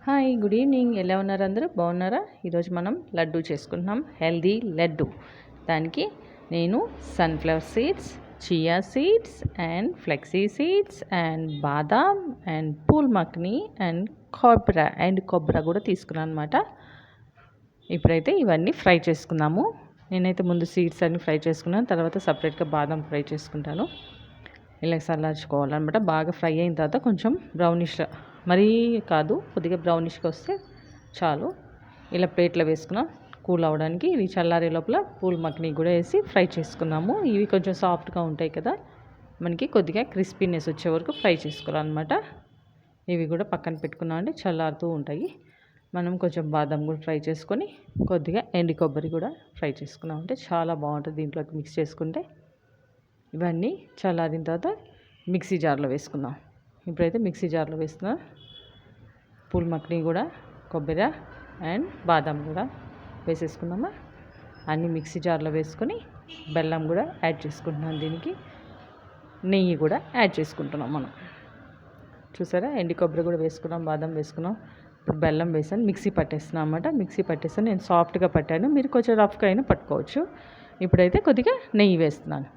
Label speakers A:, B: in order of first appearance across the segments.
A: Hi, good evening. ఎలా ఉన్నారు అందరూ? బాగున్నారా? ఈరోజు మనం లడ్డు చేసుకుంటున్నాం, హెల్దీ లడ్డు. దానికి నేను sunflower seeds, chia seeds and flexi seeds and badam and pool మక్ని and కొబ్బరి కూడా తీసుకున్నాను అనమాట. ఇప్పుడైతే ఇవన్నీ ఫ్రై చేసుకుందాము. నేనైతే ముందు సీడ్స్ అన్ని ఫ్రై చేసుకున్నాను, తర్వాత సపరేట్గా బాదం ఫ్రై చేసుకుంటాను. ఇలా చల్లార్చుకోవాలన్నమాట. బాగా ఫ్రై అయిన తర్వాత కొంచెం బ్రౌనిష్, మరీ కాదు, కొద్దిగా బ్రౌనిష్గా వస్తే చాలు. ఇలా ప్లేట్లో వేసుకున్నాం కూల్ అవ్వడానికి. ఇవి చల్లారే లోపల పూల్ మక్ని కూడా వేసి ఫ్రై చేసుకున్నాము. ఇవి కొంచెం సాఫ్ట్గా ఉంటాయి కదా, మనకి కొద్దిగా క్రిస్పీనెస్ వచ్చే వరకు ఫ్రై చేసుకోవాలన్నమాట. ఇవి కూడా పక్కన పెట్టుకున్నామంటే చల్లారుతూ ఉంటాయి. మనం కొంచెం బాదం కూడా ఫ్రై చేసుకొని కొద్దిగా ఎండు కొబ్బరి కూడా ఫ్రై చేసుకున్నామంటే చాలా బాగుంటుంది దీంట్లోకి మిక్స్ చేసుకుంటే. ఇవన్నీ చల్లారిన తర్వాత మిక్సీ జార్లో వేసుకుందాం. ఇప్పుడైతే మిక్సీ జార్లో వేస్తున్నా. పూల్ మక్ని కూడా, కొబ్బరి అండ్ బాదం కూడా వేసేసుకుందామా. అన్నీ మిక్సీ జార్లో వేసుకొని బెల్లం కూడా యాడ్ చేసుకుంటున్నాం. దీనికి నెయ్యి కూడా యాడ్ చేసుకుంటున్నాం మనం. చూసారా, ఎండు కొబ్బరి కూడా వేసుకున్నాం, బాదం వేసుకున్నాం. ఇప్పుడు బెల్లం వేసాను, మిక్సీ పట్టేస్తున్నాం అన్నమాట. మిక్సీ పట్టేస్తాను, నేను సాఫ్ట్గా పట్టాను, మీరు కొంచెం రఫ్గా అయినా పట్టుకోవచ్చు. ఇప్పుడైతే కొద్దిగా నెయ్యి వేస్తున్నాను.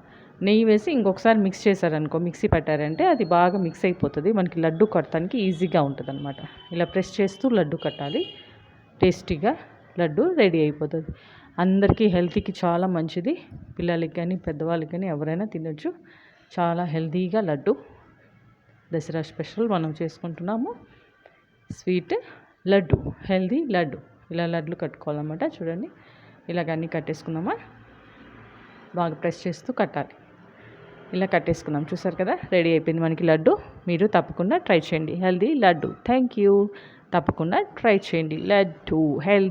A: నెయ్యి వేసి ఇంకొకసారి మిక్స్ చేశారనుకో, మిక్సీ పట్టారంటే అది బాగా మిక్స్ అయిపోతుంది, మనకి లడ్డు కట్టడానికి ఈజీగా ఉంటుంది అనమాట. ఇలా ప్రెస్ చేస్తూ లడ్డు కట్టాలి. టేస్టీగా లడ్డు రెడీ అయిపోతుంది. అందరికీ హెల్తీకి చాలా మంచిది. పిల్లలకి కానీ పెద్దవాళ్ళకి కానీ ఎవరైనా తినొచ్చు. చాలా హెల్తీగా లడ్డు దసరా స్పెషల్ మనం చేసుకుంటున్నాము. Sweet laddu, healthy laddu. ఇలా లడ్లు కట్టుకోవాలన్నమాట. చూడండి, ఇలాగ అన్నీ కట్టేసుకున్నామా. బాగా ప్రెస్ చేస్తూ కట్టాలి. ఇలా కట్టేసుకున్నాం. చూసారు కదా, రెడీ అయిపోయింది మనకి లడ్డు. మీరు తప్పకుండా ట్రై చేయండి, హెల్దీ లడ్డు. Thank you. తప్పకుండా ట్రై చేయండి లడ్డు హెల్దీ.